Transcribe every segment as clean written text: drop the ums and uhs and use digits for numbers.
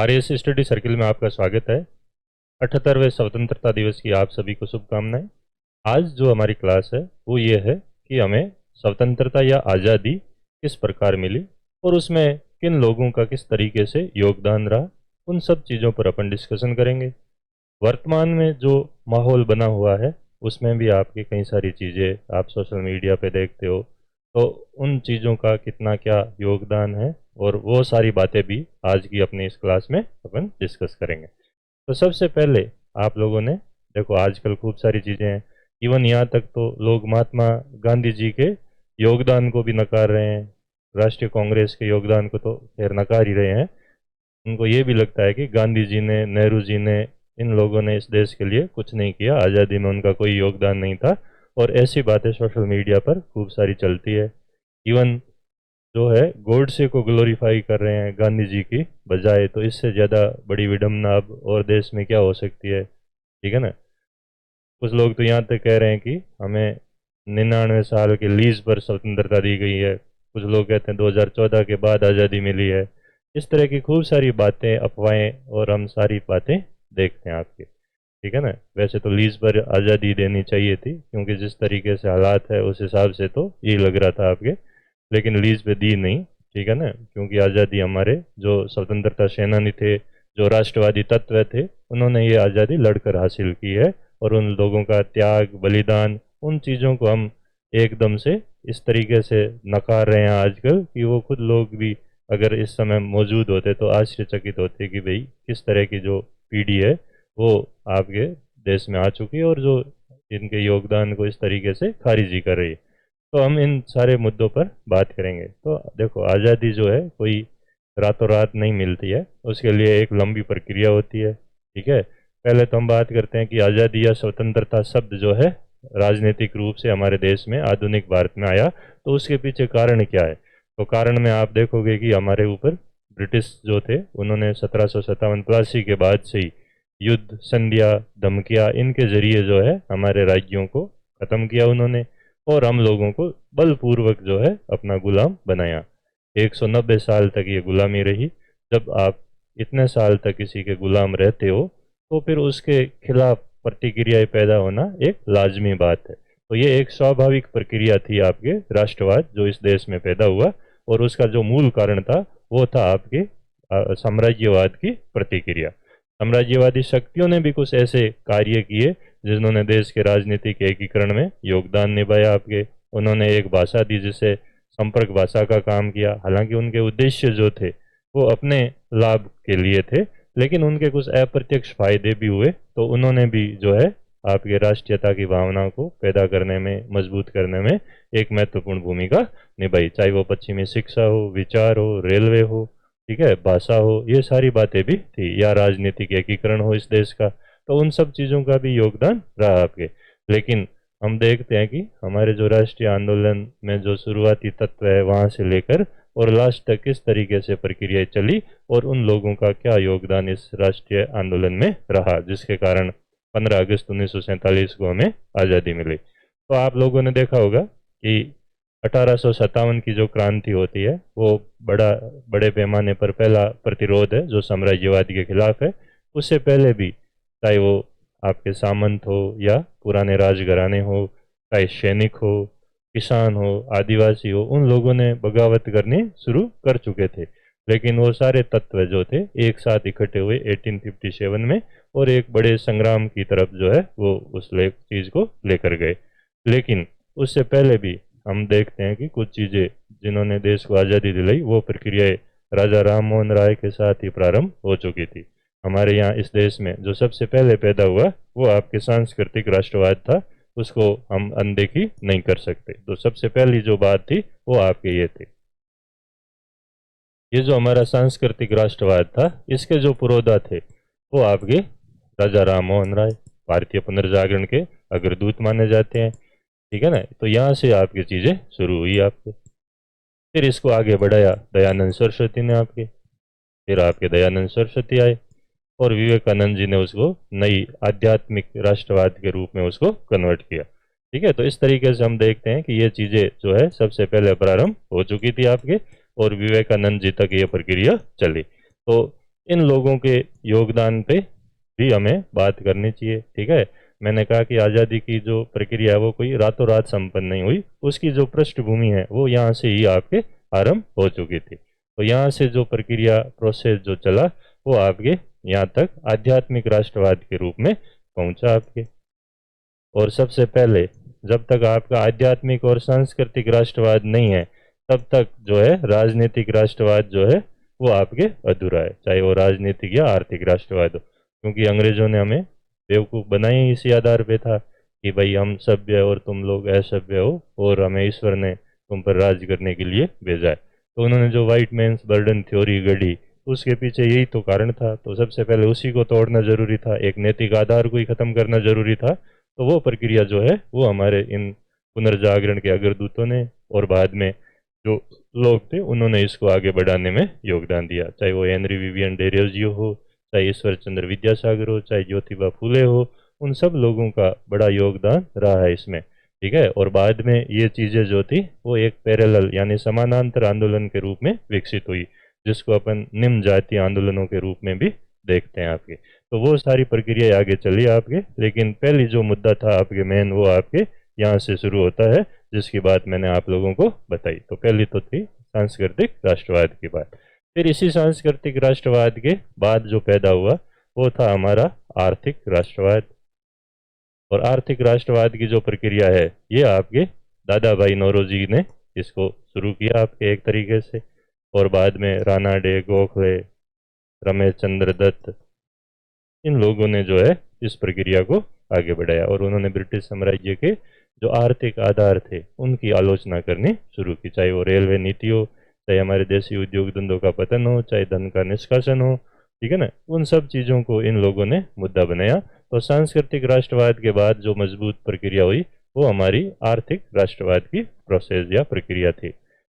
RS study circle में आपका स्वागत है। 78वें स्वतंत्रता दिवस की आप सभी को शुभकामनाएं। आज जो हमारी क्लास है वो ये है कि हमें स्वतंत्रता या आज़ादी किस प्रकार मिली और उसमें किन लोगों का किस तरीके से योगदान रहा, उन सब चीज़ों पर अपन डिस्कशन करेंगे। वर्तमान में जो माहौल बना हुआ है उसमें भी आपकी कई सारी चीज़ें आप सोशल मीडिया पे देखते हो, तो उन चीज़ों का कितना क्या योगदान है और वो सारी बातें भी आज की अपनी इस क्लास में अपन डिस्कस करेंगे। तो सबसे पहले आप लोगों ने देखो, आजकल खूब सारी चीज़ें हैं। इवन यहाँ तक तो लोग महात्मा गांधी जी के योगदान को भी नकार रहे हैं, राष्ट्रीय कांग्रेस के योगदान को तो खैर नकार ही रहे हैं। उनको ये भी लगता है कि गांधी जी ने, नेहरू जी ने, इन लोगों ने इस देश के लिए कुछ नहीं किया, आज़ादी में उनका कोई योगदान नहीं था। और ऐसी बातें सोशल मीडिया पर खूब सारी चलती है। इवन जो है गोडसे को ग्लोरीफाई कर रहे हैं गांधी जी की बजाय, तो इससे ज़्यादा बड़ी विडम्बना अब और देश में क्या हो सकती है। ठीक है ना। कुछ लोग तो यहाँ तक कह रहे हैं कि हमें 99 साल के लीज पर स्वतंत्रता दी गई है, कुछ लोग कहते हैं 2014 के बाद आज़ादी मिली है। इस तरह की खूब सारी बातें, अफवाहें, और हम सारी बातें देखते हैं आपके। ठीक है ना। वैसे तो लीज पर आज़ादी देनी चाहिए थी, क्योंकि जिस तरीके से हालात है उस हिसाब से तो यही लग रहा था आपके, लेकिन लीज पे दी नहीं। ठीक है ना। क्योंकि आज़ादी हमारे जो स्वतंत्रता सेनानी थे, जो राष्ट्रवादी तत्व थे, उन्होंने ये आज़ादी लड़कर हासिल की है। और उन लोगों का त्याग, बलिदान, उन चीज़ों को हम एकदम से इस तरीके से नकार रहे हैं आजकल कि वो खुद लोग भी अगर इस समय मौजूद होते तो आश्चर्यचकित होते कि भाई किस तरह की जो पीढ़ी है वो आपके देश में आ चुकी है और जो इनके योगदान को इस तरीके से खारिज ही कर रही है। तो हम इन सारे मुद्दों पर बात करेंगे। तो देखो, आज़ादी जो है कोई रातों रात नहीं मिलती है, उसके लिए एक लंबी प्रक्रिया होती है। ठीक है। पहले तो हम बात करते हैं कि आज़ादी या स्वतंत्रता शब्द जो है राजनीतिक रूप से हमारे देश में आधुनिक भारत में आया, तो उसके पीछे कारण क्या है। तो कारण में आप देखोगे कि हमारे ऊपर ब्रिटिश जो थे उन्होंने 1757-82 के बाद से ही युद्ध, संधियाँ, धमकियाँ, इनके जरिए जो है हमारे राज्यों को ख़त्म किया उन्होंने, और हम लोगों को बलपूर्वक जो है अपना गुलाम बनाया। 190 साल तक ये गुलामी रही। जब आप इतने साल तक किसी के गुलाम रहते हो तो फिर उसके खिलाफ प्रतिक्रियाएं पैदा होना एक लाजमी बात है। तो ये एक स्वाभाविक प्रक्रिया थी आपके राष्ट्रवाद जो इस देश में पैदा हुआ, और उसका जो मूल कारण था वो था आपके साम्राज्यवाद की प्रतिक्रिया। साम्राज्यवादी शक्तियों ने भी कुछ ऐसे कार्य किए जिन्होंने देश के राजनीतिक एकीकरण में योगदान निभाया आपके। उन्होंने एक भाषा दी जिसे संपर्क भाषा का काम किया। हालांकि उनके उद्देश्य जो थे वो अपने लाभ के लिए थे, लेकिन उनके कुछ अप्रत्यक्ष फायदे भी हुए। तो उन्होंने भी जो है आपके राष्ट्रीयता की भावना को पैदा करने में, मजबूत करने में एक महत्वपूर्ण भूमिका निभाई। चाहे वो पश्चिमी शिक्षा हो, विचार हो, रेलवे हो, ठीक है, भाषा हो, ये सारी बातें भी थी, या राजनीतिक एकीकरण हो इस देश का, तो उन सब चीज़ों का भी योगदान रहा आपके। लेकिन हम देखते हैं कि हमारे जो राष्ट्रीय आंदोलन में जो शुरुआती तत्व है वहाँ से लेकर और लास्ट तक किस तरीके से प्रक्रिया चली और उन लोगों का क्या योगदान इस राष्ट्रीय आंदोलन में रहा, जिसके कारण 15 अगस्त 1947 को हमें आज़ादी मिली। तो आप लोगों ने देखा होगा कि 1857 की जो क्रांति होती है वो बड़े पैमाने पर पहला प्रतिरोध है जो साम्राज्यवाद के खिलाफ है। उससे पहले भी चाहे वो आपके सामंत हो या पुराने राजघराने हो, चाहे सैनिक हो, किसान हो, आदिवासी हो, उन लोगों ने बगावत करनी शुरू कर चुके थे। लेकिन वो सारे तत्व जो थे एक साथ इकट्ठे हुए 1857 में और एक बड़े संग्राम की तरफ जो है वो उस चीज़ को लेकर गए। लेकिन उससे पहले भी हम देखते हैं कि कुछ चीज़ें जिन्होंने देश को आज़ादी दिलाई वो प्रक्रियाएं राजा राम मोहन राय के साथ ही प्रारंभ हो चुकी थी। हमारे यहाँ इस देश में जो सबसे पहले पैदा हुआ वो आपके सांस्कृतिक राष्ट्रवाद था, उसको हम अनदेखी नहीं कर सकते। तो सबसे पहली जो बात थी वो आपके ये थी। ये जो हमारा सांस्कृतिक राष्ट्रवाद था इसके जो पुरोधा थे वो आपके राजा राम मोहन राय, भारतीय पुनर्जागरण के अग्रदूत माने जाते हैं। ठीक है ना। तो यहाँ से आपकी चीज़ें शुरू हुई आपके। फिर इसको आगे बढ़ाया दयानंद सरस्वती ने आपके। फिर आपके दयानंद सरस्वती आए और विवेकानंद जी ने उसको नई आध्यात्मिक राष्ट्रवाद के रूप में उसको कन्वर्ट किया। ठीक है। तो इस तरीके से हम देखते हैं कि ये चीज़ें जो है सबसे पहले प्रारंभ हो चुकी थी आपके, और विवेकानंद जी तक ये प्रक्रिया चली। तो इन लोगों के योगदान पे भी हमें बात करनी चाहिए। ठीक है, मैंने कहा कि आज़ादी की जो प्रक्रिया है वो कोई रातों रात संपन्न नहीं हुई, उसकी जो पृष्ठभूमि है वो यहाँ से ही आपके आरंभ हो चुकी थी। तो यहाँ से जो प्रक्रिया प्रोसेस जो चला वो आपके यहाँ तक आध्यात्मिक राष्ट्रवाद के रूप में पहुँचा आपके। और सबसे पहले जब तक आपका आध्यात्मिक और सांस्कृतिक राष्ट्रवाद नहीं है तब तक जो है राजनीतिक राष्ट्रवाद जो है वो आपके अधूरा है, चाहे वो राजनीतिक या आर्थिक राष्ट्रवाद हो। क्योंकि अंग्रेजों ने हमें बेवकूफ़ बनाए इसी आधार पे था कि भाई हम सभ्य और तुम लोग असभ्य हो और हमें ईश्वर ने तुम पर राज करने के लिए भेजा है। तो उन्होंने जो वाइट मैन्स बर्डन थ्योरी गढ़ी उसके पीछे यही तो कारण था। तो सबसे पहले उसी को तोड़ना जरूरी था, एक नैतिक आधार को ही खत्म करना जरूरी था। तो वो प्रक्रिया जो है वो हमारे इन पुनर्जागरण के अग्रदूतों ने और बाद में जो लोग थे उन्होंने इसको आगे बढ़ाने में योगदान दिया, चाहे वो हेनरी विवियन डेरोजियो हो, चाहे ईश्वर चंद्र विद्यासागर हो, चाहे ज्योतिबा फूले हो, उन सब लोगों का बड़ा योगदान रहा है इसमें। ठीक है, और बाद में ये चीज़ें जो थी वो एक पैरेलल यानी समानांतर आंदोलन के रूप में विकसित हुई, जिसको अपन निम्न जातीय आंदोलनों के रूप में भी देखते हैं आपके। तो वो सारी प्रक्रिया आगे चली आपके, लेकिन पहली जो मुद्दा था आपके मेन वो आपके यहाँ से शुरू होता है, जिसकी बात मैंने आप लोगों को बताई। तो पहली तो थी सांस्कृतिक राष्ट्रवाद की बात। फिर इसी सांस्कृतिक राष्ट्रवाद के बाद जो पैदा हुआ वो था हमारा आर्थिक राष्ट्रवाद। और आर्थिक राष्ट्रवाद की जो प्रक्रिया है ये आपके दादा भाई नौरोजी ने इसको शुरू किया आपके एक तरीके से, और बाद में राणा डे, गोखले, रमेश चंद्र दत्त, इन लोगों ने जो है इस प्रक्रिया को आगे बढ़ाया और उन्होंने ब्रिटिश साम्राज्य के जो आर्थिक आधार थे उनकी आलोचना करनी शुरू की, चाहे वो रेलवे नीति हो, चाहे हमारे देशी उद्योग धंधों का पतन हो, चाहे धन का निष्कासन हो। ठीक है ना, उन सब चीज़ों को इन लोगों ने मुद्दा बनाया। तो सांस्कृतिक राष्ट्रवाद के बाद जो मजबूत प्रक्रिया हुई वो हमारी आर्थिक राष्ट्रवाद की प्रोसेस या प्रक्रिया थी।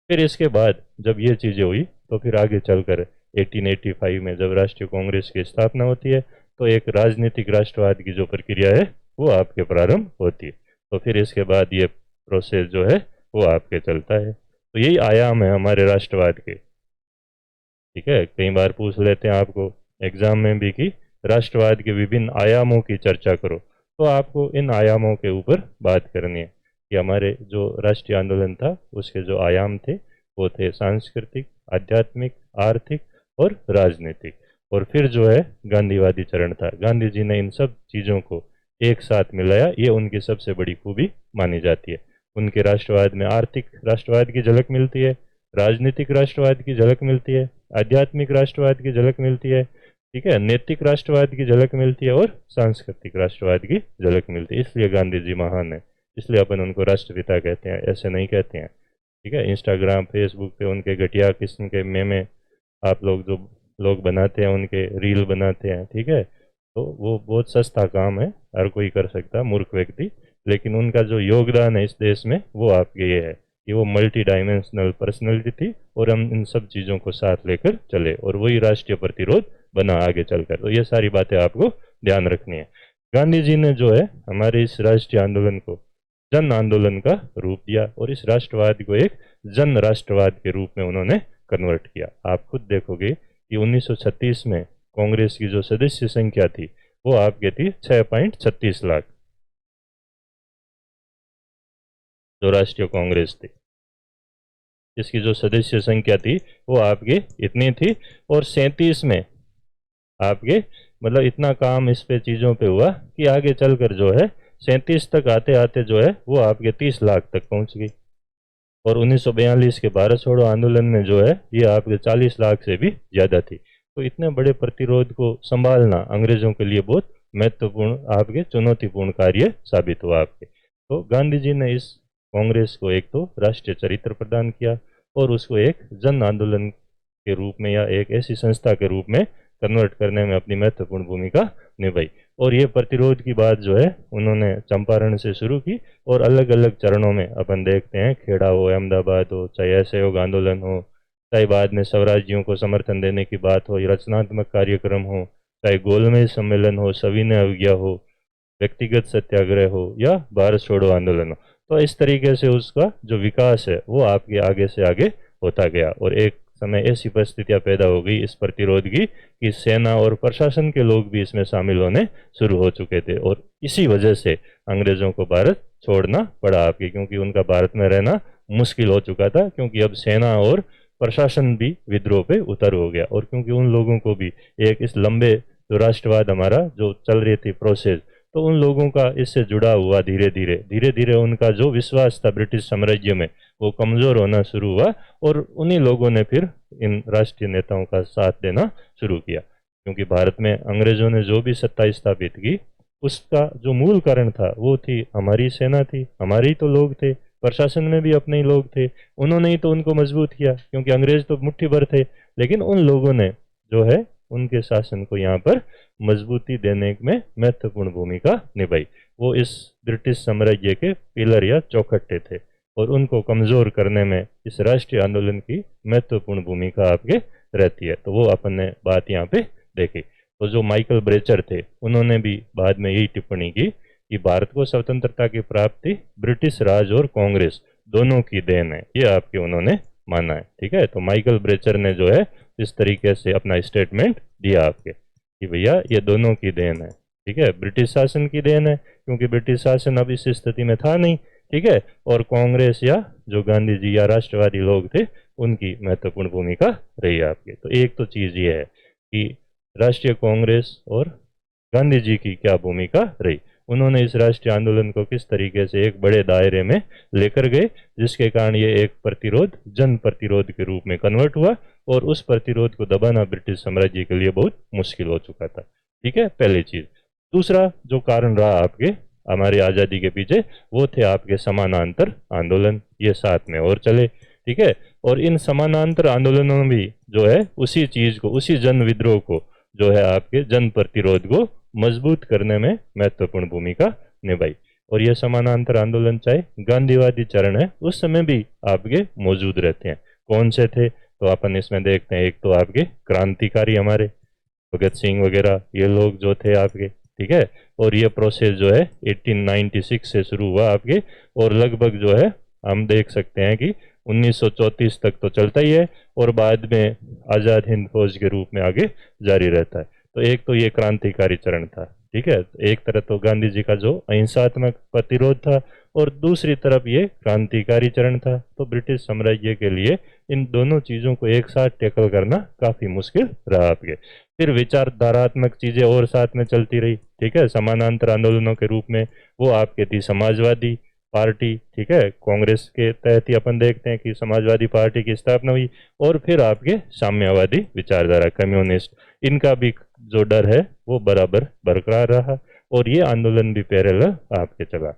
फिर इसके बाद जब ये चीज़ें हुई तो फिर आगे चलकर 1885 में जब राष्ट्रीय कांग्रेस की स्थापना होती है तो एक राजनीतिक राष्ट्रवाद की जो प्रक्रिया है वो आपके प्रारंभ होती है। तो फिर इसके बाद ये प्रोसेस जो है वो आपके चलता है। तो यही आयाम है हमारे राष्ट्रवाद के। ठीक है, कई बार पूछ लेते हैं आपको एग्जाम में भी कि राष्ट्रवाद के विभिन्न आयामों की चर्चा करो, तो आपको इन आयामों के ऊपर बात करनी है कि हमारे जो राष्ट्रीय आंदोलन था उसके जो आयाम थे वो थे सांस्कृतिक, आध्यात्मिक, आर्थिक और राजनीतिक। और फिर जो है गांधीवादी चरण था। गांधी जी ने इन सब चीज़ों को एक साथ मिलाया, ये उनकी सबसे बड़ी खूबी मानी जाती है। उनके राष्ट्रवाद में आर्थिक राष्ट्रवाद की झलक मिलती है, राजनीतिक राष्ट्रवाद की झलक मिलती है, आध्यात्मिक राष्ट्रवाद की झलक मिलती है, ठीक है, नैतिक राष्ट्रवाद की झलक मिलती है और सांस्कृतिक राष्ट्रवाद की झलक मिलती है। इसलिए गांधी जी महान है, इसलिए अपन उनको राष्ट्रपिता कहते हैं, ऐसे नहीं कहते हैं। ठीक है, इंस्टाग्राम फेसबुक पे उनके घटिया किस्म के मेमे आप लोग जो लोग बनाते हैं, उनके रील बनाते हैं, ठीक है, तो वो बहुत सस्ता काम है, हर कोई कर सकता है, मूर्ख व्यक्ति। लेकिन उनका जो योगदान है इस देश में वो आपके ये है कि वो मल्टी डायमेंशनल पर्सनैलिटी थी और हम इन सब चीज़ों को साथ लेकर चले और वही राष्ट्रीय प्रतिरोध बना आगे चलकर। तो ये सारी बातें आपको ध्यान रखनी है। गांधी जी ने जो है हमारे इस राष्ट्रीय आंदोलन को जन आंदोलन का रूप दिया और इस राष्ट्रवाद को एक जन राष्ट्रवाद के रूप में उन्होंने कन्वर्ट किया। आप खुद देखोगे कि 1936 में कांग्रेस की जो सदस्य संख्या थी वो आपके थी 6.36 लाख, जो राष्ट्रीय कांग्रेस थी इसकी जो सदस्य संख्या थी वो आपके इतनी थी। और 37 में आपके मतलब इतना काम इस पे चीज़ों पे हुआ कि आगे चलकर जो है 37 तक आते आते जो है वो आपके 30 लाख तक पहुंच गई। और 1942 के भारत छोड़ो आंदोलन में जो है ये आपके 40 लाख से भी ज़्यादा थी। तो इतने बड़े प्रतिरोध को संभालना अंग्रेजों के लिए बहुत महत्वपूर्ण आपके चुनौतीपूर्ण कार्य साबित हुआ आपके। तो गांधी जी ने इस कांग्रेस को एक तो राष्ट्रीय चरित्र प्रदान किया और उसको एक जन आंदोलन के रूप में या एक ऐसी संस्था के रूप में कन्वर्ट करने में अपनी महत्वपूर्ण भूमिका निभाई। और ये प्रतिरोध की बात जो है उन्होंने चंपारण से शुरू की और अलग अलग चरणों में अपन देखते हैं, खेड़ा हो, अहमदाबाद हो, चाहे असहयोग आंदोलन हो, चाहे बाद में स्वराज्यों को समर्थन देने की बात हो, रचनात्मक कार्यक्रम हो, चाहे गोलमेज सम्मेलन हो, सविनय अवज्ञा हो, व्यक्तिगत सत्याग्रह हो या भारत छोड़ो आंदोलन हो। तो इस तरीके से उसका जो विकास है वो आपके आगे से आगे होता गया और एक समय ऐसी परिस्थितियां पैदा हो गई इस प्रतिरोध की कि सेना और प्रशासन के लोग भी इसमें शामिल होने शुरू हो चुके थे, और इसी वजह से अंग्रेजों को भारत छोड़ना पड़ा आपके, क्योंकि उनका भारत में रहना मुश्किल हो चुका था, क्योंकि अब सेना और प्रशासन भी विद्रोह पे उतर हो गया, और क्योंकि उन लोगों को भी एक इस लंबे जो राष्ट्रवाद हमारा जो चल रही थी प्रोसेस, तो उन लोगों का इससे जुड़ा हुआ धीरे धीरे उनका जो विश्वास था ब्रिटिश साम्राज्य में वो कमजोर होना शुरू हुआ, और उन्हीं लोगों ने फिर इन राष्ट्रीय नेताओं का साथ देना शुरू किया, क्योंकि भारत में अंग्रेजों ने जो भी सत्ता स्थापित की उसका जो मूल कारण था वो थी हमारी सेना थी, हमारे ही तो लोग थे, प्रशासन में भी अपने ही लोग थे, उन्होंने ही तो उनको मजबूत किया, क्योंकि अंग्रेज तो मुट्ठी भर थे, लेकिन उन लोगों ने जो है उनके शासन को यहाँ पर मजबूती देने में महत्वपूर्ण भूमिका निभाई। वो इस ब्रिटिश साम्राज्य के पिलर या चौखट्टे थे, और उनको कमजोर करने में इस राष्ट्रीय आंदोलन की महत्वपूर्ण भूमिका आपके रहती है। तो वो अपन ने बात यहाँ पे देखी। तो जो माइकल ब्रेचर थे उन्होंने भी बाद में यही टिप्पणी की कि भारत को स्वतंत्रता की प्राप्ति ब्रिटिश राज और कांग्रेस दोनों की देन है, ये आपके उन्होंने माना है। ठीक है, तो माइकल ब्रेचर ने जो है इस तरीके से अपना स्टेटमेंट दिया आपके कि भैया ये दोनों की देन है। ठीक है, ब्रिटिश शासन की देन है क्योंकि ब्रिटिश शासन अब इस स्थिति में था नहीं। ठीक है, और कांग्रेस या जो गांधी जी या राष्ट्रवादी लोग थे उनकी महत्वपूर्ण भूमिका रही है आपके। तो एक तो चीज ये है कि राष्ट्रीय कांग्रेस और गांधी जी की क्या भूमिका रही, उन्होंने इस राष्ट्रीय आंदोलन को किस तरीके से एक बड़े दायरे में लेकर गए, जिसके कारण ये एक प्रतिरोध जन प्रतिरोध के रूप में कन्वर्ट हुआ, और उस प्रतिरोध को दबाना ब्रिटिश साम्राज्य के लिए बहुत मुश्किल हो चुका था। ठीक है, पहली चीज। दूसरा जो कारण रहा आपके हमारी आज़ादी के पीछे वो थे आपके समानांतर आंदोलन, ये साथ में और चले। ठीक है, और इन समानांतर आंदोलनों में भी जो है उसी चीज को, उसी जन विद्रोह को जो है आपके जन प्रतिरोध को मजबूत करने में महत्वपूर्ण भूमिका निभाई। और यह समानांतर आंदोलन चाहे गांधीवादी चरण है उस समय भी आपके मौजूद रहते हैं। कौन से थे तो अपन इसमें देखते हैं। एक तो आपके क्रांतिकारी हमारे भगत सिंह वगैरह ये लोग जो थे आपके। ठीक है, और ये प्रोसेस जो है 1896 से शुरू हुआ आपके, और लगभग जो है हम देख सकते हैं कि 1934 तक तो चलता ही है, और बाद में आज़ाद हिंद फौज के रूप में आगे जारी रहता है। तो एक तो ये क्रांतिकारी चरण था। ठीक है, एक तरफ तो गांधी जी का जो अहिंसात्मक प्रतिरोध था, और दूसरी तरफ ये क्रांतिकारी चरण था। तो ब्रिटिश साम्राज्य के लिए इन दोनों चीज़ों को एक साथ टैकल करना काफ़ी मुश्किल रहा आपके। फिर विचारधारात्मक चीज़ें और साथ में चलती रही। ठीक है, समानांतर आंदोलनों के रूप में वो आपके थी समाजवादी पार्टी। ठीक है, कांग्रेस के तहत ही अपन देखते हैं कि समाजवादी पार्टी की स्थापना हुई, और फिर आपके साम्यवादी विचारधारा कम्युनिस्ट, इनका भी जो डर है वो बराबर बरकरार रहा, और ये आंदोलन भी पैरेलल आपके चला।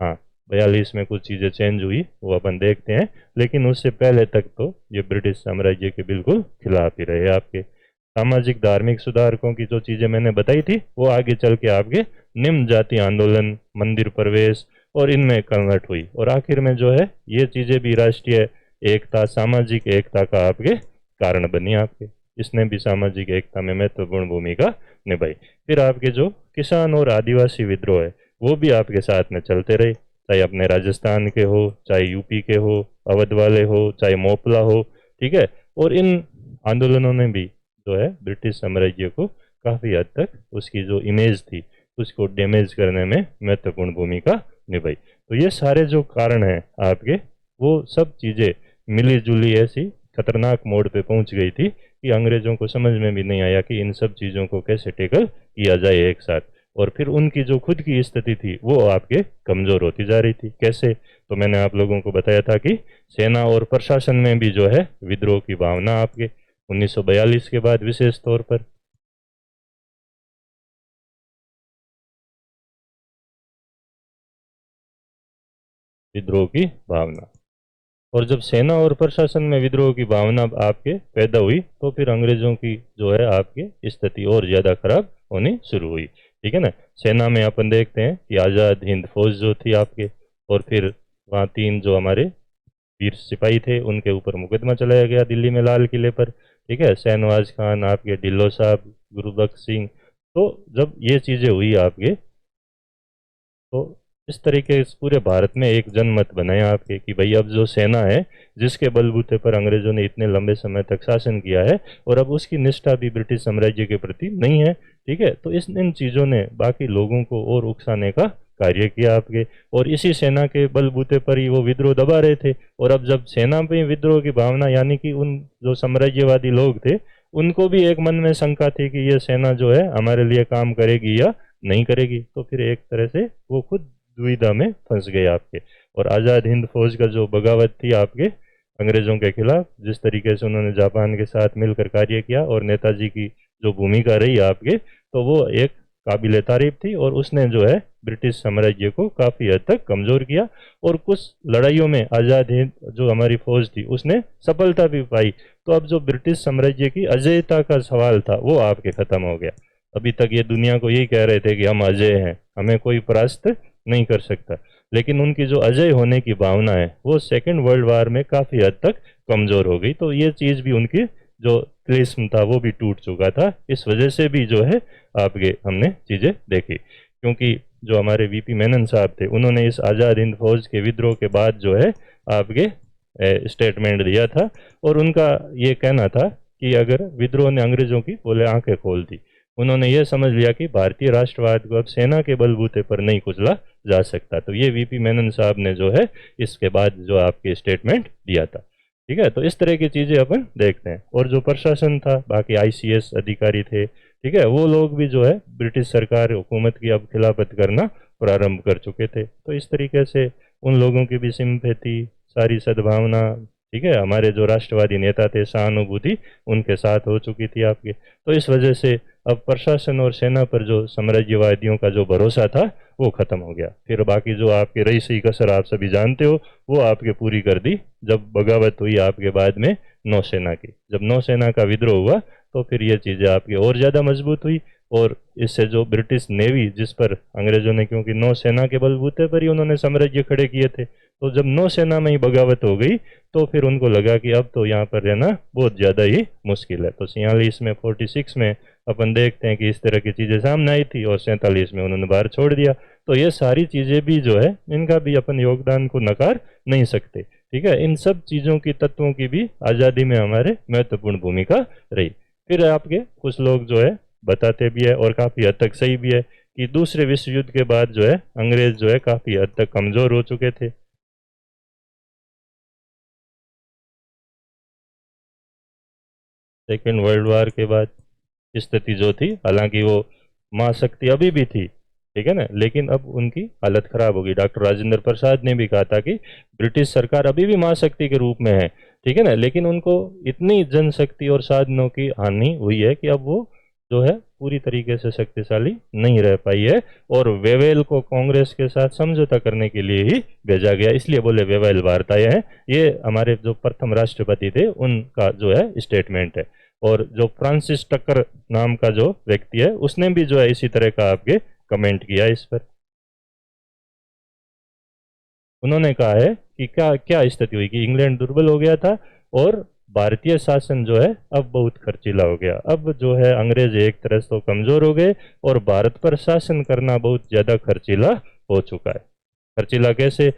हाँ, 42 में कुछ चीज़ें चेंज हुई वो अपन देखते हैं, लेकिन उससे पहले तक तो ये ब्रिटिश साम्राज्य के बिल्कुल खिलाफ ही रहे आपके। सामाजिक धार्मिक सुधारकों की जो चीज़ें मैंने बताई थी वो आगे चल के आपके निम्न जाति आंदोलन, मंदिर प्रवेश और इनमें कन्वर्ट हुई, और आखिर में जो है ये चीज़ें भी राष्ट्रीय एकता, सामाजिक एकता का आपके कारण बनी आपके। इसने भी सामाजिक एकता में महत्वपूर्ण भूमिका निभाई। फिर आपके जो किसान और आदिवासी विद्रोह है वो भी आपके साथ में चलते रहे, चाहे अपने राजस्थान के हो, चाहे यूपी के हो, अवध वाले हो, चाहे मोपला हो। ठीक है, और इन आंदोलनों ने भी जो है ब्रिटिश साम्राज्य को काफ़ी हद तक उसकी जो इमेज थी उसको डैमेज करने में महत्वपूर्ण भूमिका निभाई। तो ये सारे जो कारण हैं आपके, वो सब चीज़ें मिली जुली ऐसी खतरनाक मोड़ पे पहुंच गई थी कि अंग्रेजों को समझ में भी नहीं आया कि इन सब चीज़ों को कैसे टैकल किया जाए एक साथ। और फिर उनकी जो खुद की स्थिति थी वो आपके कमज़ोर होती जा रही थी। कैसे, तो मैंने आप लोगों को बताया था कि सेना और प्रशासन में भी जो है विद्रोह की भावना आपके 1942 के बाद विशेष तौर पर विद्रोह की भावना, और जब सेना और प्रशासन में विद्रोह की भावना आपके पैदा हुई तो फिर अंग्रेजों की जो है आपके स्थिति और ज़्यादा खराब होनी शुरू हुई। ठीक है ना, सेना में अपन देखते हैं कि आज़ाद हिंद फौज जो थी आपके, और फिर वहाँ 3 जो हमारे वीर सिपाही थे उनके ऊपर मुकदमा चलाया गया दिल्ली में लाल किले पर। ठीक है, शहनवाज खान आपके, ढिल्लो साहब, गुरबख्श सिंह। तो जब ये चीज़ें हुई आपके तो इस तरीके से पूरे भारत में एक जनमत बनाया आपके कि भाई अब जो सेना है जिसके बलबूते पर अंग्रेजों ने इतने लंबे समय तक शासन किया है और अब उसकी निष्ठा भी ब्रिटिश साम्राज्य के प्रति नहीं है, ठीक है, तो इन चीज़ों ने बाकी लोगों को और उकसाने का कार्य किया आपके, और इसी सेना के बलबूते पर ही वो विद्रोह दबा रहे थे। और अब जब सेना में विद्रोह की भावना, यानी कि उन जो साम्राज्यवादी लोग थे उनको भी एक मन में शंका थी कि ये सेना जो है हमारे लिए काम करेगी या नहीं करेगी, तो फिर एक तरह से वो खुद दुविधा में फंस गए आपके। और आज़ाद हिंद फौज का जो बगावत थी आपके अंग्रेजों के खिलाफ, जिस तरीके से उन्होंने जापान के साथ मिलकर कार्य किया और नेताजी की जो भूमिका रही आपके, तो वो एक काबिल तारीफ थी और उसने जो है ब्रिटिश साम्राज्य को काफ़ी हद तक कमज़ोर किया। और कुछ लड़ाइयों में आज़ाद हिंद जो हमारी फौज थी उसने सफलता भी पाई। तो अब जो ब्रिटिश साम्राज्य की अजेयता का सवाल था वो आपके ख़त्म हो गया। अभी तक ये दुनिया को यही कह रहे थे कि हम अजय हैं, हमें कोई परास्त नहीं कर सकता, लेकिन उनकी जो अजय होने की भावना है वो सेकेंड वर्ल्ड वार में काफ़ी हद तक कमज़ोर हो गई। तो ये चीज़ भी उनकी जो तिलिस्म था वो भी टूट चुका था। इस वजह से भी जो है आपके हमने चीज़ें देखी, क्योंकि जो हमारे वीपी मेनन साहब थे उन्होंने इस आज़ाद हिंद फौज के विद्रोह के बाद जो है आपके स्टेटमेंट दिया था और उनका ये कहना था कि अगर विद्रोह ने अंग्रेज़ों की बोले आंखें खोल दी, उन्होंने ये समझ लिया कि भारतीय राष्ट्रवाद को अब सेना के बलबूते पर नहीं कुचला जा सकता। तो ये वीपी मेनन साहब ने जो है इसके बाद जो आपके स्टेटमेंट दिया था, ठीक है। तो इस तरह की चीज़ें अपन देखते हैं। और जो प्रशासन था, बाकी आईसीएस अधिकारी थे, ठीक है, वो लोग भी जो है ब्रिटिश सरकार हुकूमत की अब खिलाफत करना प्रारंभ कर चुके थे। तो इस तरीके से उन लोगों की भी सिंपैथी, सारी सद्भावना, ठीक है, हमारे जो राष्ट्रवादी नेता थे सहानुभूति उनके साथ हो चुकी थी आपके। तो इस वजह से अब प्रशासन और सेना पर जो साम्राज्यवादियों का जो भरोसा था वो खत्म हो गया। फिर बाकी जो आपकी रही सही कसर आप सभी जानते हो वो आपके पूरी कर दी जब बगावत हुई आपके बाद में नौसेना की। जब नौसेना का विद्रोह हुआ तो फिर ये चीज़ें आपकी और ज़्यादा मजबूत हुई और इससे जो ब्रिटिश नेवी, जिस पर अंग्रेजों ने, क्योंकि नौसेना के बलबूते पर ही उन्होंने साम्राज्य खड़े किए थे, तो जब नौसेना में ही बगावत हो गई तो फिर उनको लगा कि अब तो यहाँ पर रहना बहुत ज़्यादा ही मुश्किल है। तो 46 में, 46 में अपन देखते हैं कि इस तरह की चीज़ें सामने आई थी और 47 में उन्होंने बाहर छोड़ दिया। तो ये सारी चीज़ें भी जो है इनका भी अपन योगदान को नकार नहीं सकते, ठीक है। इन सब चीज़ों की, तत्वों की भी आज़ादी में हमारे महत्वपूर्ण भूमिका रही। फिर आपके कुछ लोग जो है बताते भी है और काफ़ी हद तक सही भी है कि दूसरे विश्व युद्ध के बाद जो है अंग्रेज जो है काफ़ी हद तक कमज़ोर हो चुके थे। सेकेंड वर्ल्ड वार के बाद स्थिति जो थी, हालांकि वो महाशक्ति अभी भी थी, ठीक है ना, लेकिन अब उनकी हालत खराब होगी। डॉक्टर राजेंद्र प्रसाद ने भी कहा था कि ब्रिटिश सरकार अभी भी महाशक्ति के रूप में है, ठीक है ना, लेकिन उनको इतनी जनशक्ति और साधनों की हानि हुई है कि अब वो जो है पूरी तरीके से शक्तिशाली नहीं रह पाई है। और वेवेल को कांग्रेस के साथ समझौता करने के लिए ही भेजा गया, इसलिए बोले वेवेल भारत आए हैं। ये हमारे जो प्रथम राष्ट्रपति थे उनका जो है स्टेटमेंट है। और जो फ्रांसिस टक्कर नाम का जो व्यक्ति है उसने भी जो है इसी तरह का आपके कमेंट किया इस पर। उन्होंने कहा है कि क्या क्या स्थिति हुई कि इंग्लैंड दुर्बल हो गया था और भारतीय शासन जो है अब बहुत खर्चीला हो गया। अब जो है अंग्रेज एक तरह से तो कमजोर हो गए और भारत पर शासन करना बहुत ज़्यादा खर्चीला हो चुका है। खर्चीला कैसे?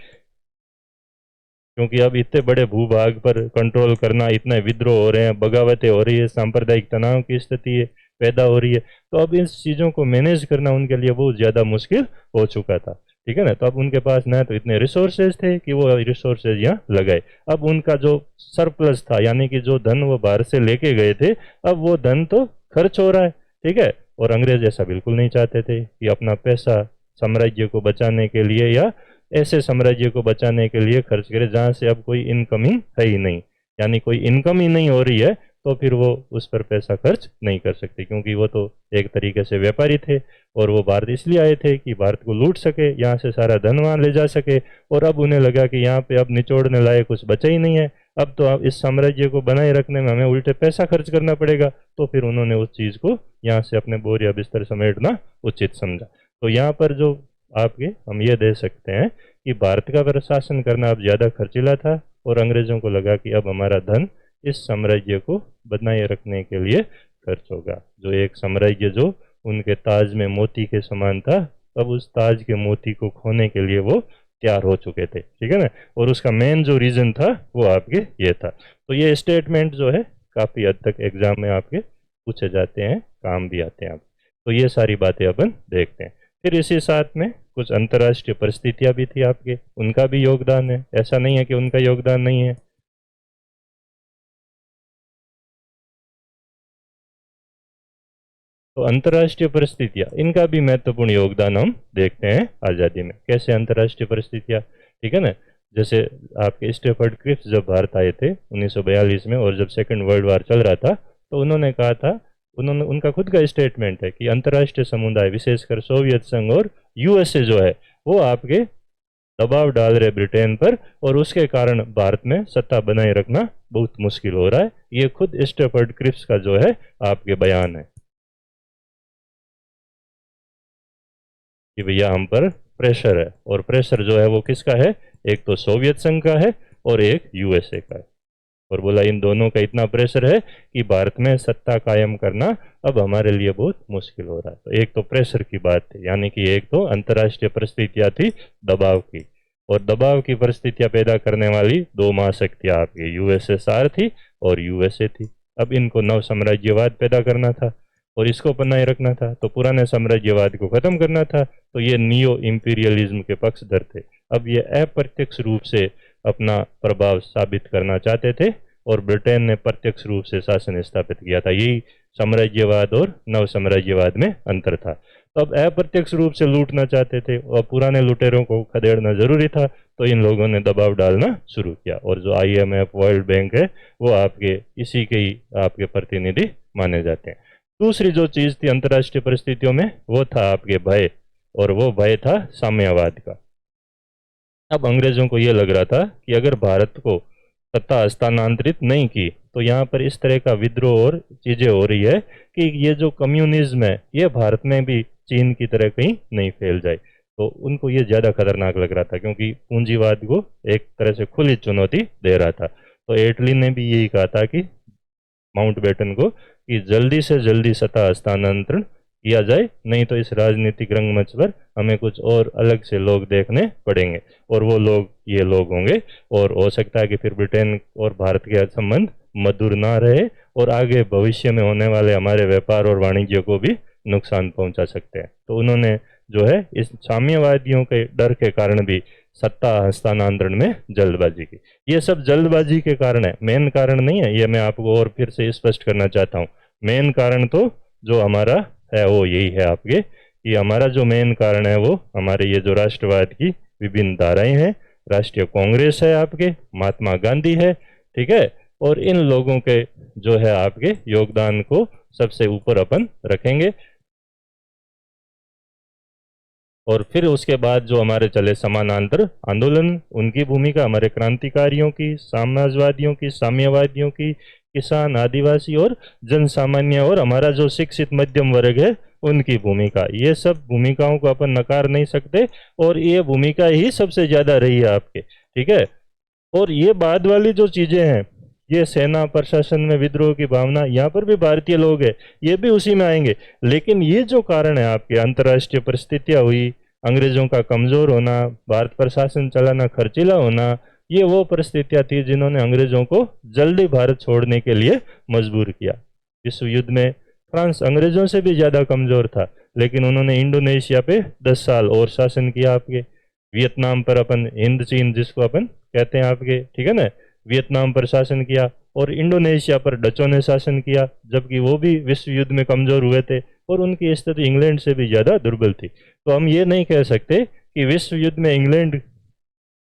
क्योंकि अब इतने बड़े भूभाग पर कंट्रोल करना, इतने विद्रोह हो रहे हैं, बगावतें हो रही है, सांप्रदायिक तनाव की स्थिति पैदा हो रही है, तो अब इन चीज़ों को मैनेज करना उनके लिए बहुत ज़्यादा मुश्किल हो चुका था, ठीक है ना। तो अब उनके पास ना तो इतने रिसोर्सेज थे कि वो रिसोर्सेज यहाँ लगाए। अब उनका जो सरप्लस था, यानी कि जो धन वो बाहर से लेके गए थे, अब वो धन तो खर्च हो रहा है, ठीक है। और अंग्रेज ऐसा बिल्कुल नहीं चाहते थे कि अपना पैसा साम्राज्य को बचाने के लिए या ऐसे साम्राज्य को बचाने के लिए खर्च करे जहाँ से अब कोई इनकमिंग है ही नहीं, यानी कोई इनकम ही नहीं हो रही है, तो फिर वो उस पर पैसा खर्च नहीं कर सकते, क्योंकि वो तो एक तरीके से व्यापारी थे और वो भारत इसलिए आए थे कि भारत को लूट सके, यहाँ से सारा धन वहाँ ले जा सके। और अब उन्हें लगा कि यहाँ पे अब निचोड़ने लायक कुछ बचा ही नहीं है, अब तो इस साम्राज्य को बनाए रखने में हमें उल्टे पैसा खर्च करना पड़ेगा। तो फिर उन्होंने उस चीज़ को यहाँ से अपने बोर या बिस्तर समेटना उचित समझा। तो यहाँ पर जो आपके हम ये दे सकते हैं कि भारत का प्रशासन करना अब ज़्यादा खर्चीला था और अंग्रेज़ों को लगा कि अब हमारा धन इस साम्राज्य को बनाए रखने के लिए खर्च होगा। जो एक साम्राज्य जो उनके ताज में मोती के समान था, अब उस ताज के मोती को खोने के लिए वो तैयार हो चुके थे, ठीक है ना। और उसका मेन जो रीजन था वो आपके ये था। तो ये स्टेटमेंट जो है काफी हद तक एग्जाम में आपके पूछे जाते हैं, काम भी आते हैं आप। तो ये सारी बातें अपन देखते हैं। फिर इसी साथ में कुछ अंतर्राष्ट्रीय परिस्थितियां भी थी आपके, उनका भी योगदान है, ऐसा नहीं है कि उनका योगदान नहीं है। तो अंतर्राष्ट्रीय परिस्थितियां, इनका भी महत्वपूर्ण योगदान हम देखते हैं आज़ादी में। कैसे अंतर्राष्ट्रीय परिस्थितियां, ठीक है ना। जैसे आपके स्टेफर्ड क्रिप्स जब भारत आए थे 1942 में, और जब सेकंड वर्ल्ड वार चल रहा था, तो उन्होंने कहा था, उन्होंने, उनका खुद का स्टेटमेंट है कि अंतर्राष्ट्रीय समुदाय विशेषकर सोवियत संघ और यूएसए जो है वो आपके दबाव डाल रहे ब्रिटेन पर, और उसके कारण भारत में सत्ता बनाए रखना बहुत मुश्किल हो रहा है। ये खुद स्टेफर्ड क्रिप्स का जो है आपके बयान है कि भैया हम पर प्रेशर है, और प्रेशर जो है वो किसका है, एक तो सोवियत संघ का है और एक यूएसए का है। और बोला इन दोनों का इतना प्रेशर है कि भारत में सत्ता कायम करना अब हमारे लिए बहुत मुश्किल हो रहा है। तो एक तो प्रेशर की बात थी, यानी कि एक तो अंतर्राष्ट्रीय परिस्थितियां थी दबाव की, और दबाव की परिस्थितियां पैदा करने वाली दो महाशक्तियां आपकी यूएसएसआर थी और यूएसए थी। अब इनको नव साम्राज्यवाद पैदा करना था और इसको बनाए रखना था, तो पुराने साम्राज्यवाद को खत्म करना था। तो ये नियो इंपीरियलिज्म के पक्षधर थे। अब ये अप्रत्यक्ष रूप से अपना प्रभाव साबित करना चाहते थे, और ब्रिटेन ने प्रत्यक्ष रूप से शासन स्थापित किया था। यही साम्राज्यवाद और नव साम्राज्यवाद में अंतर था। तो अब अप्रत्यक्ष रूप से लूटना चाहते थे, और पुराने लुटेरों को खदेड़ना जरूरी था, तो इन लोगों ने दबाव डालना शुरू किया। और जो आईएमएफ, वर्ल्ड बैंक है, वो आपके इसी के ही आपके प्रतिनिधि माने जाते हैं। दूसरी जो चीज थी अंतर्राष्ट्रीय परिस्थितियों में, वो था आपके भय, और वो भय था साम्यवाद का। अब अंग्रेजों को ये लग रहा था कि अगर भारत को सत्ता हस्तांतरित नहीं की, तो यहाँ पर इस तरह का विद्रोह और चीजें हो रही है कि ये जो कम्युनिज्म है ये भारत में भी चीन की तरह कहीं नहीं फैल जाए। तो उनको ये ज्यादा खतरनाक लग रहा था, क्योंकि पूंजीवाद को एक तरह से खुली चुनौती दे रहा था। तो एटली ने भी यही कहा था कि माउंटबेटन को, कि जल्दी से जल्दी सत्ता हस्तांतरण किया जाए, नहीं तो इस राजनीतिक रंगमंच पर हमें कुछ और अलग से लोग देखने पड़ेंगे, और वो लोग ये लोग होंगे, और हो सकता है कि फिर ब्रिटेन और भारत के संबंध मधुर ना रहे, और आगे भविष्य में होने वाले हमारे व्यापार और वाणिज्य को भी नुकसान पहुंचा सकते हैं। तो उन्होंने जो है इस साम्यवादियों के डर के कारण भी सत्ता हस्तांतरण में जल्दबाजी की। ये सब जल्दबाजी के कारण है, मेन कारण नहीं है। ये मैं आपको और फिर से स्पष्ट करना चाहता हूँ। मेन कारण तो जो हमारा है वो यही है आपके, कि हमारा जो मेन कारण है वो हमारे ये जो राष्ट्रवाद की विभिन्न धाराएं हैं, राष्ट्रीय कांग्रेस है आपके, महात्मा गांधी है, ठीक है। और इन लोगों के जो है आपके योगदान को सबसे ऊपर अपन रखेंगे। और फिर उसके बाद जो हमारे चले समानांतर आंदोलन, उनकी भूमिका, हमारे क्रांतिकारियों की, समाजवादियों की, साम्यवादियों की, किसान, आदिवासी और जन सामान्य, और हमारा जो शिक्षित मध्यम वर्ग है उनकी भूमिका, ये सब भूमिकाओं को अपन नकार नहीं सकते, और ये भूमिका ही सबसे ज्यादा रही है आपके, ठीक है। और ये बाद वाली जो चीजें हैं, ये सेना प्रशासन में विद्रोह की भावना, यहाँ पर भी भारतीय लोग हैं, ये भी उसी में आएंगे। लेकिन ये जो कारण है आपके, अंतर्राष्ट्रीय परिस्थितियां हुई, अंग्रेजों का कमजोर होना, भारत पर शासन चलाना खर्चीला होना, ये वो परिस्थितियां थी जिन्होंने अंग्रेजों को जल्दी भारत छोड़ने के लिए मजबूर किया। विश्व युद्ध में फ्रांस अंग्रेजों से भी ज्यादा कमजोर था, लेकिन उन्होंने इंडोनेशिया पे 10 साल और शासन किया आपके। वियतनाम पर अपन, हिंद चीन जिसको अपन कहते हैं आपके, ठीक है ना, वियतनाम पर शासन किया, और इंडोनेशिया पर डचों ने शासन किया, जबकि वो भी विश्व युद्ध में कमजोर हुए थे, और उनकी स्थिति इंग्लैंड से भी ज्यादा दुर्बल थी। तो हम ये नहीं कह सकते कि विश्व युद्ध में इंग्लैंड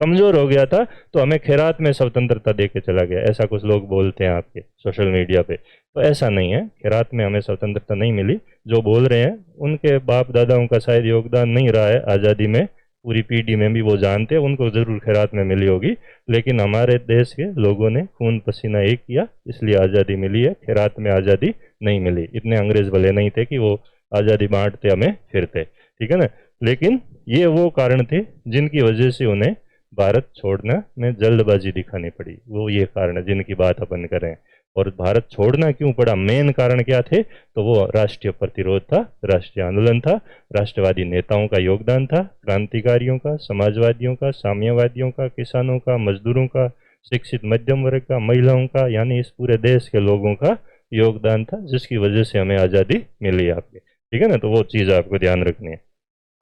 कमजोर हो गया था तो हमें खैरात में स्वतंत्रता दे के चला गया, ऐसा कुछ लोग बोलते हैं आपके सोशल मीडिया पे। तो ऐसा नहीं है, खैरात में हमें स्वतंत्रता नहीं मिली। जो बोल रहे हैं उनके बाप दादाओं का शायद योगदान नहीं रहा है आज़ादी में, पूरी पीढ़ी में भी वो जानते हैं, उनको जरूर खैरात में मिली होगी, लेकिन हमारे देश के लोगों ने खून पसीना एक किया, इसलिए आज़ादी मिली है। खैरात में आज़ादी नहीं मिली, इतने अंग्रेज भले नहीं थे कि वो आज़ादी बांटते हमें फिरते, ठीक है ना। लेकिन ये वो कारण थे जिनकी वजह से उन्हें भारत छोड़ना में जल्दबाजी दिखानी पड़ी, वो ये कारण है जिनकी बात अपन करें। और भारत छोड़ना क्यों पड़ा, मेन कारण क्या थे, तो वो राष्ट्रीय प्रतिरोध था, राष्ट्रीय आंदोलन था, राष्ट्रवादी नेताओं का योगदान था, क्रांतिकारियों का, समाजवादियों का, साम्यवादियों का, किसानों का, मजदूरों का, शिक्षित मध्यम वर्ग का, महिलाओं का, यानी इस पूरे देश के लोगों का योगदान था, जिसकी वजह से हमें आज़ादी मिली आपके। ठीक है ना, तो वो चीज़ आपको ध्यान रखनी है।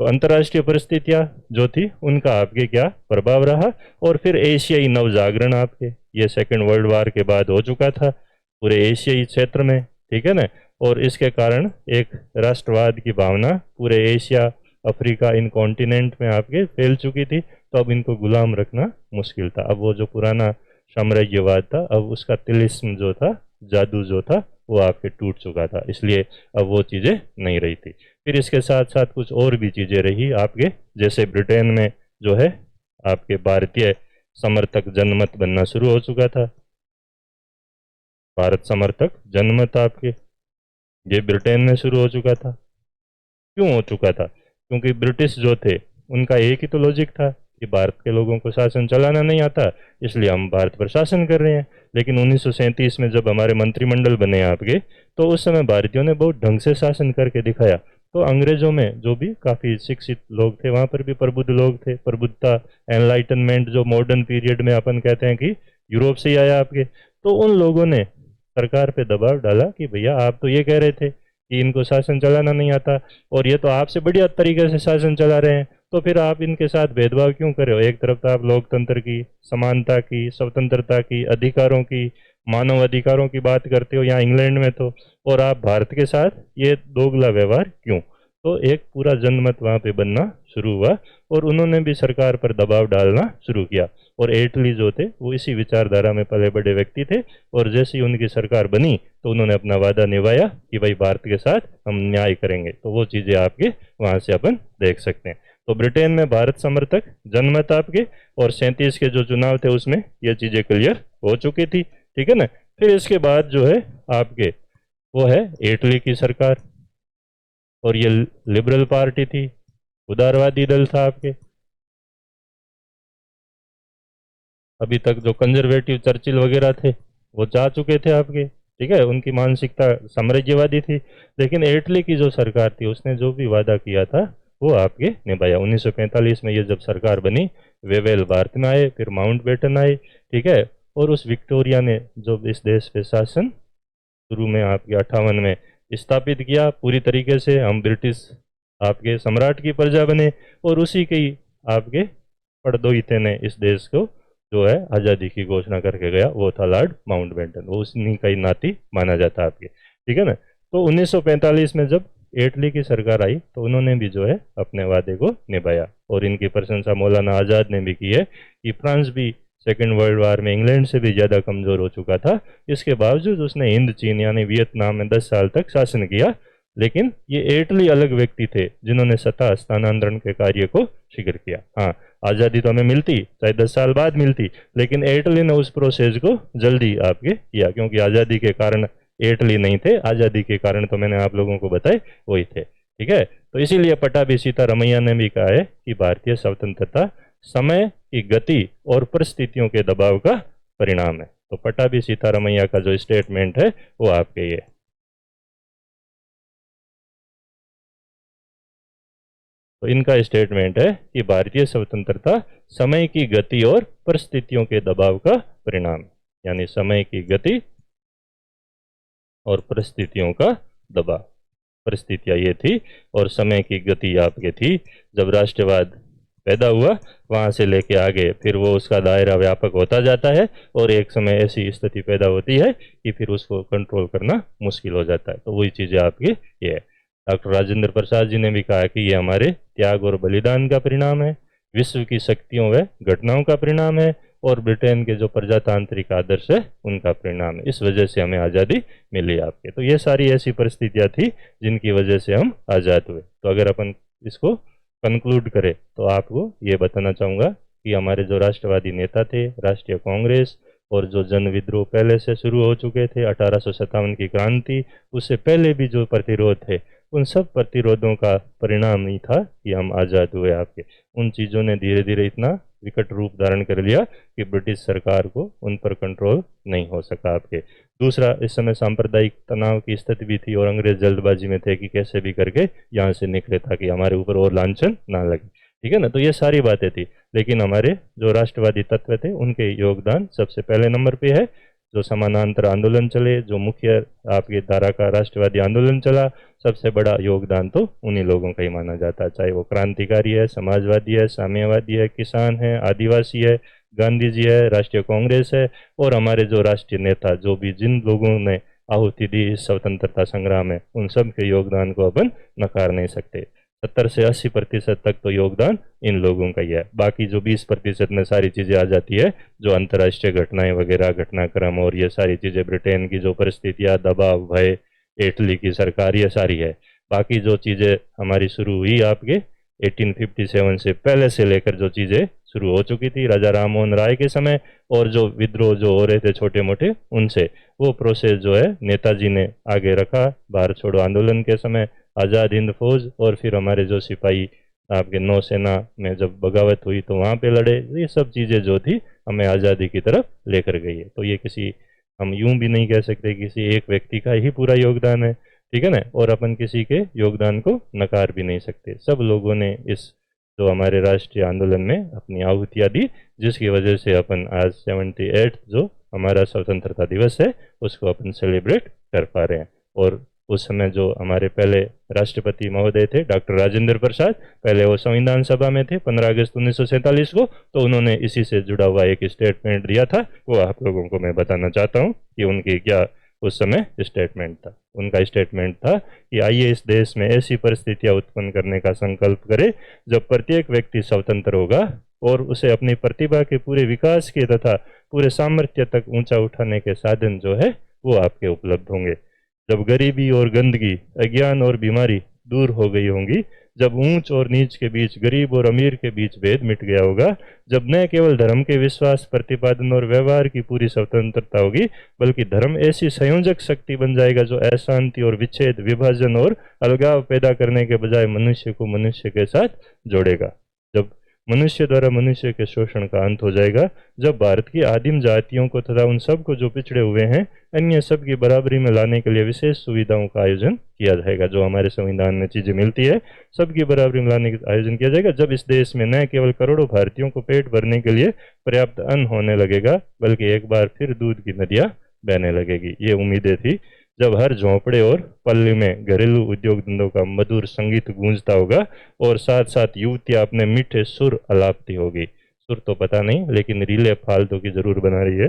तो अंतर्राष्ट्रीय परिस्थितियां जो थी उनका आपके क्या प्रभाव रहा, और फिर एशियाई नवजागरण आपके, ये सेकेंड वर्ल्ड वार के बाद हो चुका था पूरे एशियाई क्षेत्र में। ठीक है ना, और इसके कारण एक राष्ट्रवाद की भावना पूरे एशिया, अफ्रीका, इन कॉन्टिनेंट में आपके फैल चुकी थी। तो अब इनको गुलाम रखना मुश्किल था। अब वो जो पुराना साम्राज्यवाद था, अब उसका तिलिस्म जो था, जादू जो था, वो आपके टूट चुका था, इसलिए अब वो चीज़ें नहीं रही थी। फिर इसके साथ साथ कुछ और भी चीज़ें रही आपके, जैसे ब्रिटेन में जो है आपके भारतीय समर्थक जनमत बनना शुरू हो चुका था। भारत समर्थक जनमत आपके ये ब्रिटेन में शुरू हो चुका था। क्यों हो चुका था? क्योंकि ब्रिटिश जो थे उनका एक ही तो लॉजिक था कि भारत के लोगों को शासन चलाना नहीं आता, इसलिए हम भारत पर शासन कर रहे हैं। लेकिन 1937 में जब हमारे मंत्रिमंडल बने आपके, तो उस समय भारतीयों ने बहुत ढंग से शासन करके दिखाया। तो अंग्रेजों में जो भी काफ़ी शिक्षित लोग थे, वहाँ पर भी प्रबुद्ध लोग थे। प्रबुद्धता, एनलाइटनमेंट जो मॉडर्न पीरियड में अपन कहते हैं कि यूरोप से ही आया आपके, तो उन लोगों ने सरकार पे दबाव डाला कि भैया आप तो ये कह रहे थे कि इनको शासन चलाना नहीं आता, और ये तो आपसे बढ़िया तरीके से शासन चला रहे हैं, तो फिर आप इनके साथ भेदभाव क्यों कर रहे हो? एक तरफ तो आप लोकतंत्र की, समानता की, स्वतंत्रता की, अधिकारों की, मानव अधिकारों की बात करते हो यहाँ इंग्लैंड में तो, और आप भारत के साथ ये दोगला व्यवहार क्यों? तो एक पूरा जनमत वहाँ पे बनना शुरू हुआ, और उन्होंने भी सरकार पर दबाव डालना शुरू किया। और एटली जो थे वो इसी विचारधारा में पले बड़े व्यक्ति थे, और जैसे ही उनकी सरकार बनी तो उन्होंने अपना वादा निभाया कि भाई भारत के साथ हम न्याय करेंगे। तो वो चीज़ें आपके वहाँ से अपन देख सकते हैं। तो ब्रिटेन में भारत समर्थक जनमत आपके, और 37 के जो चुनाव थे उसमें ये चीज़ें क्लियर हो चुकी थी। ठीक है ना। फिर इसके बाद जो है आपके वो है इटली की सरकार, और ये लिबरल पार्टी थी, उदारवादी दल था आपके। अभी तक जो कंजर्वेटिव चर्चिल वगैरह थे वो जा चुके थे आपके। ठीक है, उनकी मानसिकता साम्राज्यवादी थी। लेकिन इटली की जो सरकार थी उसने जो भी वादा किया था वो आपके निभाया। 1945 में ये जब सरकार बनी, वेवेल भारत में आए, फिर माउंटबेटन आए। ठीक है, और उस विक्टोरिया ने जो इस देश पे शासन शुरू में आपके 58 में स्थापित किया पूरी तरीके से, हम ब्रिटिश आपके सम्राट की प्रजा बने, और उसी के ही आपके पड़दोइते ने इस देश को जो है आज़ादी की घोषणा करके गया, वो था लॉर्ड माउंटबेटन। वो उन्हीं का ही नाती माना जाता है आपके। ठीक है ना। तो 1945 में जब इटली की सरकार आई तो उन्होंने भी जो है अपने वादे को निभाया, और इनकी प्रशंसा मौलाना आज़ाद ने भी की है कि फ्रांस भी सेकेंड वर्ल्ड वार में इंग्लैंड से भी ज़्यादा कमज़ोर हो चुका था, इसके बावजूद उसने हिंद चीन यानी वियतनाम में 10 साल तक शासन किया। लेकिन ये इटली अलग व्यक्ति थे जिन्होंने सत्ता हस्तांतरण के कार्य को शीघ्र किया। हाँ, आज़ादी तो हमें मिलती चाहे 10 साल बाद मिलती, लेकिन इटली ने उस प्रोसेस को जल्दी आपके किया, क्योंकि आज़ादी के कारण इटली नहीं थे, आज़ादी के कारण तो मैंने आप लोगों को बताए वही थे। ठीक है, तो इसीलिए पट्टाभी सीतारमैया ने भी कहा है कि भारतीय स्वतंत्रता समय की गति और परिस्थितियों के दबाव का परिणाम है। तो पट्टाभी सीतारमैया का जो स्टेटमेंट है वो आपके ये, तो इनका स्टेटमेंट है कि भारतीय स्वतंत्रता समय की गति और परिस्थितियों के दबाव का परिणाम, यानी समय की गति और परिस्थितियों का दबाव। परिस्थितियां ये थी और समय की गति आपके थी, जब राष्ट्रवाद पैदा हुआ वहाँ से लेके आगे फिर वो उसका दायरा व्यापक होता जाता है, और एक समय ऐसी स्थिति पैदा होती है कि फिर उसको कंट्रोल करना मुश्किल हो जाता है। तो वही चीज़ें आपकी ये है। डॉक्टर राजेंद्र प्रसाद जी ने भी कहा कि ये हमारे त्याग और बलिदान का परिणाम है, विश्व की शक्तियों व घटनाओं का परिणाम है, और ब्रिटेन के जो प्रजातांत्रिक आदर्श है उनका परिणाम है। इस वजह से हमें आज़ादी मिली आपके। तो ये सारी ऐसी परिस्थितियाँ थी जिनकी वजह से हम आज़ाद हुए। तो अगर अपन इसको कंक्लूड करें तो आपको ये बताना चाहूँगा कि हमारे जो राष्ट्रवादी नेता थे, राष्ट्रीय कांग्रेस, और जो जन विद्रोह पहले से शुरू हो चुके थे, 1857 की क्रांति, उससे पहले भी जो प्रतिरोध थे, उन सब प्रतिरोधों का परिणाम ही था कि हम आज़ाद हुए आपके। उन चीज़ों ने धीरे धीरे इतना विकट रूप धारण कर लिया कि ब्रिटिश सरकार को उन पर कंट्रोल नहीं हो सका आपके। दूसरा, इस समय सांप्रदायिक तनाव की स्थिति भी थी और अंग्रेज जल्दबाजी में थे कि कैसे भी करके यहाँ से निकले ताकि हमारे ऊपर और लांछन ना लगे, ठीक है ना। तो ये सारी बातें थी, लेकिन हमारे जो राष्ट्रवादी तत्व थे उनके योगदान सबसे पहले नंबर पे है। जो समानांतर आंदोलन चले, जो मुख्य आपकी धारा का राष्ट्रवादी आंदोलन चला, सबसे बड़ा योगदान तो उन्हीं लोगों का ही माना जाता है, चाहे वो क्रांतिकारी है, समाजवादी है, साम्यवादी है, किसान है, आदिवासी है, गांधी जी है, राष्ट्रीय कांग्रेस है, और हमारे जो राष्ट्रीय नेता जो भी जिन लोगों ने आहुति दी इस स्वतंत्रता संग्राम में, उन सब के योगदान को अपन नकार नहीं सकते। 70 से 80% तक तो योगदान इन लोगों का ही है। बाकी जो 20% में सारी चीज़ें आ जाती है, जो अंतर्राष्ट्रीय घटनाएं वगैरह, घटनाक्रम और ये सारी चीज़ें, ब्रिटेन की जो परिस्थितियाँ, दबाव, भय, इटली की सरकार, ये सारी है। बाकी जो चीज़ें हमारी शुरू हुई आपके 1857 से पहले से लेकर जो चीज़ें शुरू हो चुकी थी राजा राम मोहन राय के समय, और जो विद्रोह जो हो रहे थे छोटे मोटे उनसे, वो प्रोसेस जो है नेताजी ने आगे रखा। भारत छोड़ो आंदोलन के समय आज़ाद हिंद फौज, और फिर हमारे जो सिपाही आपके नौसेना में जब बगावत हुई तो वहाँ पे लड़े, ये सब चीज़ें जो थी हमें आज़ादी की तरफ लेकर गई है। तो ये किसी, हम यूं भी नहीं कह सकते किसी एक व्यक्ति का ही पूरा योगदान है, ठीक है ना, और अपन किसी के योगदान को नकार भी नहीं सकते। सब लोगों ने इस जो हमारे राष्ट्रीय आंदोलन में अपनी आहुतियाँ दी, जिसकी वजह से अपन आज 78 जो हमारा स्वतंत्रता दिवस है उसको अपन सेलिब्रेट कर पा रहे हैं। और उस समय जो हमारे पहले राष्ट्रपति महोदय थे डॉक्टर राजेंद्र प्रसाद, पहले वो संविधान सभा में थे 15 अगस्त 1947 को, तो उन्होंने इसी से जुड़ा हुआ एक स्टेटमेंट दिया था, वो आप लोगों को मैं बताना चाहता हूँ कि उनकी क्या उस समय स्टेटमेंट था। उनका स्टेटमेंट था कि आइए इस देश में ऐसी परिस्थितियां उत्पन्न करने का संकल्प करें जब प्रत्येक व्यक्ति स्वतंत्र होगा और उसे अपनी प्रतिभा के पूरे विकास के तथा पूरे सामर्थ्य तक ऊंचा उठाने के साधन जो है वो आपके उपलब्ध होंगे। जब गरीबी और गंदगी, अज्ञान और बीमारी दूर हो गई होंगी, जब ऊंच और नीच के बीच, गरीब और अमीर के बीच भेद मिट गया होगा, जब न केवल धर्म के विश्वास, प्रतिपादन और व्यवहार की पूरी स्वतंत्रता होगी, बल्कि धर्म ऐसी संयोजक शक्ति बन जाएगा जो अशांति और विच्छेद, विभाजन और अलगाव पैदा करने के बजाय मनुष्य को मनुष्य के साथ जोड़ेगा। जब मनुष्य द्वारा मनुष्य के शोषण का अंत हो जाएगा, जब भारत की आदिम जातियों को तथा उन सब को जो पिछड़े हुए हैं अन्य सब की बराबरी में लाने के लिए विशेष सुविधाओं का आयोजन किया जाएगा। जो हमारे संविधान में चीजें मिलती है सबकी बराबरी में लाने का आयोजन किया जाएगा। जब इस देश में न केवल करोड़ों भारतीयों को पेट भरने के लिए पर्याप्त अन्न होने लगेगा, बल्कि एक बार फिर दूध की नदियां बहने लगेगी। ये उम्मीदें थी जब हर झोंपड़े और पल्ली में घरेलू उद्योग धंधों का मधुर संगीत गूंजता होगा और साथ साथ युवतियां अपने मीठे सुर अलापती होगी। सुर तो पता नहीं, लेकिन रीले फालतू की जरूर बना रही है।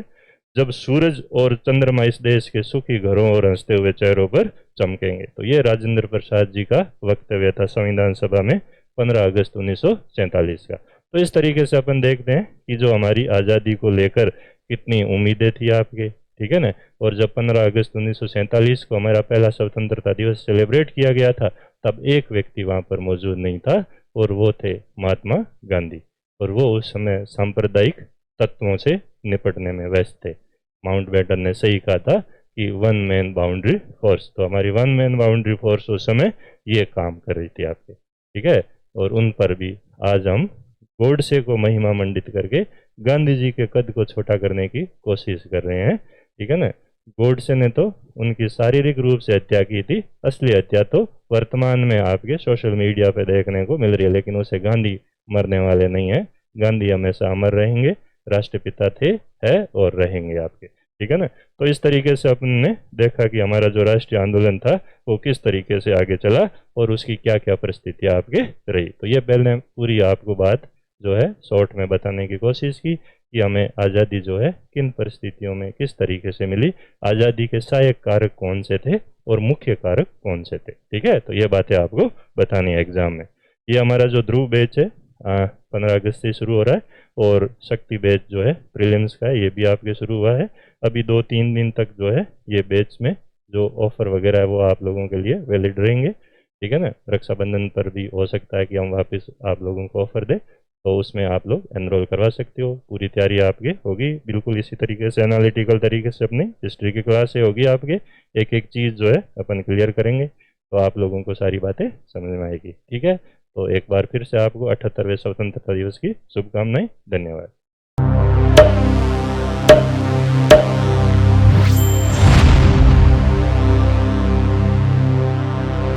जब सूरज और चंद्रमा इस देश के सुखी घरों और हंसते हुए चेहरों पर चमकेंगे। तो ये राजेंद्र प्रसाद जी का वक्तव्य था संविधान सभा में 15 अगस्त 1947 का। तो इस तरीके से अपन देखते हैं कि जो हमारी आज़ादी को लेकर कितनी उम्मीदें थी आपके, ठीक है ना। और जब 15 अगस्त 1947 को हमारा पहला स्वतंत्रता दिवस सेलिब्रेट किया गया था, तब एक व्यक्ति वहाँ पर मौजूद नहीं था, और वो थे महात्मा गांधी। और वो उस समय सांप्रदायिक तत्वों से निपटने में व्यस्त थे। माउंटबेटन ने सही कहा था कि वन मैन बाउंड्री फोर्स, तो हमारी वन मैन बाउंड्री फोर्स उस समय ये काम कर रही थी आपके, ठीक है। और उन पर भी आज हम गोडसे को महिमा मंडित करके गांधी जी के कद को छोटा करने की कोशिश कर रहे हैं, ठीक है ना। गोडसे ने तो उनकी शारीरिक रूप से हत्या की थी, असली हत्या तो वर्तमान में आपके सोशल मीडिया पे देखने को मिल रही है, लेकिन उसे गांधी मरने वाले नहीं है। गांधी हमेशा अमर रहेंगे, राष्ट्रपिता थे, है और रहेंगे आपके, ठीक है ना। तो इस तरीके से अपन ने देखा कि हमारा जो राष्ट्रीय आंदोलन था वो किस तरीके से आगे चला और उसकी क्या क्या परिस्थितियां आपके रही। तो ये पहले पूरी आपको बात जो है शॉर्ट में बताने की कोशिश की कि हमें आज़ादी जो है किन परिस्थितियों में किस तरीके से मिली, आज़ादी के सहायक कारक कौन से थे और मुख्य कारक कौन से थे, ठीक है। तो ये बातें आपको बतानी है एग्जाम में। ये हमारा जो ध्रुव बैच है 15 अगस्त से शुरू हो रहा है, और शक्ति बैच जो है प्रीलिम्स का है ये भी आपके शुरू हुआ है। अभी 2-3 दिन तक जो है ये बैच में जो ऑफर वगैरह है वो आप लोगों के लिए वैलिड रहेंगे, ठीक है ना। रक्षाबंधन पर भी हो सकता है कि हम वापस आप लोगों को ऑफर दें, तो उसमें आप लोग एनरोल करवा सकते हो। पूरी तैयारी आपकी होगी बिल्कुल इसी तरीके से, एनालिटिकल तरीके से अपनी हिस्ट्री की क्लास से होगी आपके, एक एक चीज़ जो है अपन क्लियर करेंगे, तो आप लोगों को सारी बातें समझ में आएगी, ठीक है। तो एक बार फिर से आपको 78वें स्वतंत्रता दिवस की शुभकामनाएं। धन्यवाद।